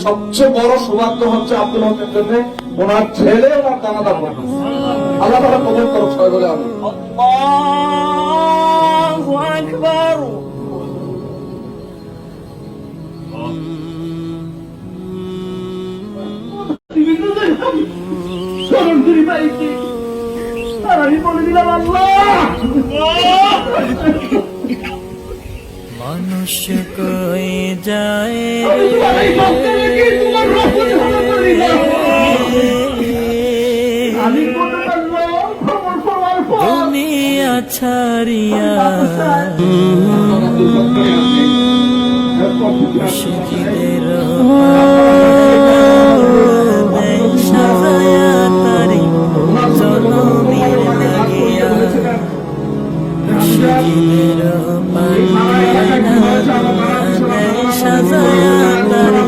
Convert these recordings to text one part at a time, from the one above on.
সবচেয়ে বড় সৌভাগ্য হচ্ছে আব্দুল হকের জন্য ওনার ছেলে ওনার দানাদার হবে। আল্লাহ তাআলা কবুল করুক, সবাই বলে আমিন। আল্লাহু আকবার। স্মরণ করি ভাইকে, আর আমি বলে দিলাম আল্লাহ মানুষ কই যায় দুনিয়া ছাড়িয়া মুর্শিদের সাজায়া তারি জনমের লাগিয়া মুর্শিদের সাজায়া তারি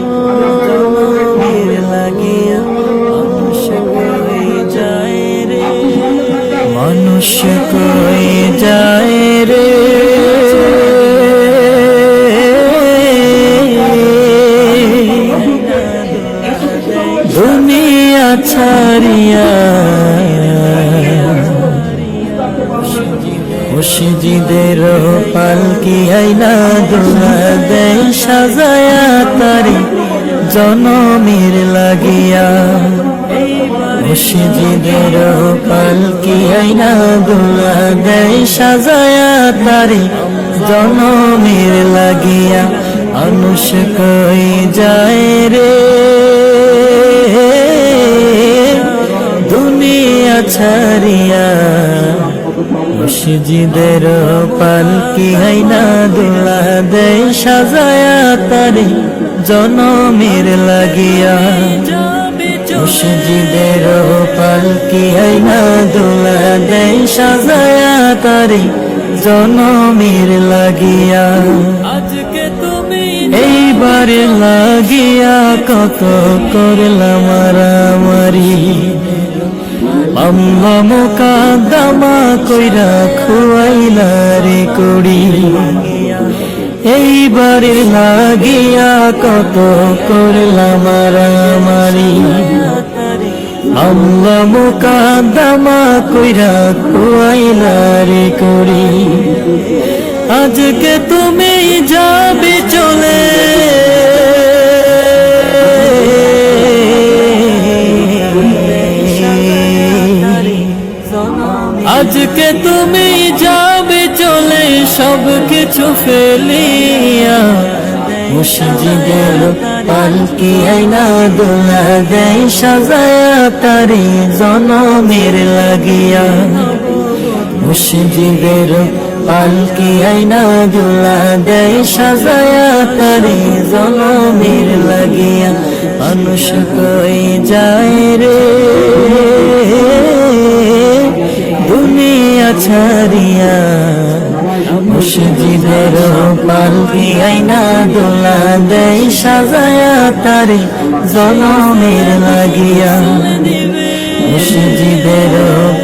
জনমের লাগিয়া মানুষ কই যায় রে, মানুষ কই যায় রে, দুনিয়া ছাড়িয়া মুর্শিদের পালকি আইনা দোলা দেয় সাজায়া তারি জনমের লাগিয়া মুর্শিদের পালকি আইনা দোলা দেয় সাজায়া তারি জনমের লাগিয়া মানুষ কই যায় রে, দুনিয়া ছাড়িয়া মুর্শিদের পালকি আইনা দোলা দেয় সাজায়া তারি জনমের লাগিয়া মুর্শিদের পালকি আইনা দোলা দেয় সাজায়া তারি জনমের লাগিয়া আজকে তুমি এইবারে লাগিয়া কত করলাম মারামারি, আম্মা মোকাদ্দমা কইরা খুয়াইলা রে করি, এইবারে লাগিয়া কত করলাম মারামারি, আম্মা মোকাদ্দমা কইরা খুয়াইলা রে করি, আজকে তুমি যাবে চলে আজকে তুমি যাবে চলে সব কিছু ফেলিয়া মুর্শিদের পালকি আইনা দোলা দেয় সাজায়া তারি জনমের লাগিয়া মুর্শিদের পালকি আইনা দোলা দেয় সাজায়া তারি জনমের লাগিয়া মানুষ কই যায় রে, দুনিয়া ছাড়িয়া মুর্শিদের পালকি আইনা দোলা দেয় সাজায়া তারি জনমের লাগিয়া মুর্শিদের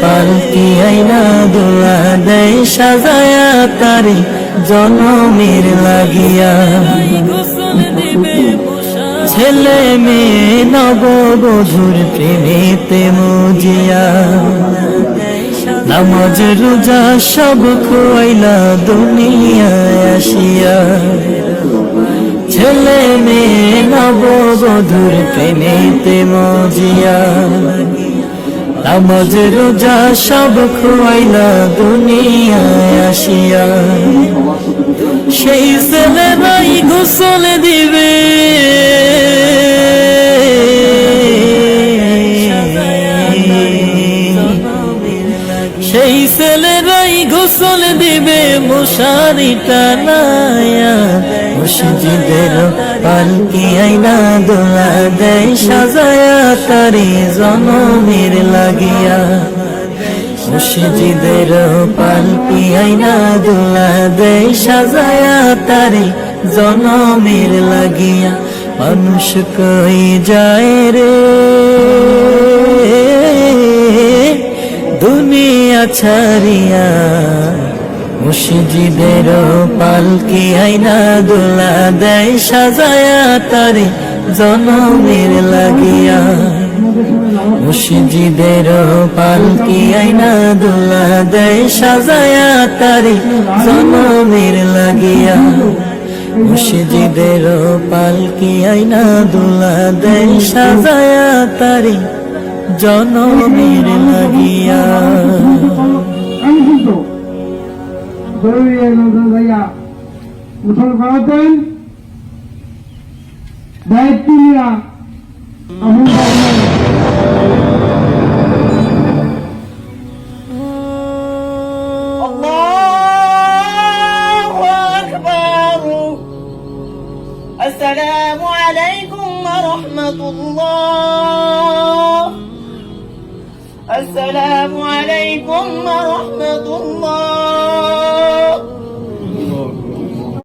পালকি আইনা দোলা দেয় সাজায়া তারি জনমের লাগিয়া ছেলে মেয়ে নববধূর প্রেমেতে মজিয়া নামাজ রোজা সব খোয়াইলা দুনিয়ায় আসিয়া, ছেলে মেয়ে নববধূর প্রেমেতে মজিয়া নামাজ রোজা সব খোয়াইলা দুনিয়ায় আসিয়া, সেই ছেলেরাই গোসল দিবে সেই ছেলেরাই গোসল দিবে মশারি টানায়া মুর্শিদের পালকি আইনা দোলা দেয় সাজায়া তারি জনমের লাগিয়া মুর্শিদের পালকি আইনা দোলা দেয় সাজায়া তারি জনমের লাগিয়া মানুষ কই যায় রে, দুনিয়া ছাড়িয়া মুর্শিদের পালকি আইনা দোলা দেয় সাজায়া তারি জনমের লাগিয়া মসজিদের পালকি আইনা দুলা দেয় সাজায়া তারে জনমের লাগিয়া মসজিদের পালকি আইনা দুলা দেয় সাজায়া তারে জনমের লাগিয়া। আমি শুনতো জরুরি ভাইয়া মুসল করাতেন দায়িত্ব নিয়া আমল السلام عليكم ورحمة الله. السلام عليكم ورحمة الله.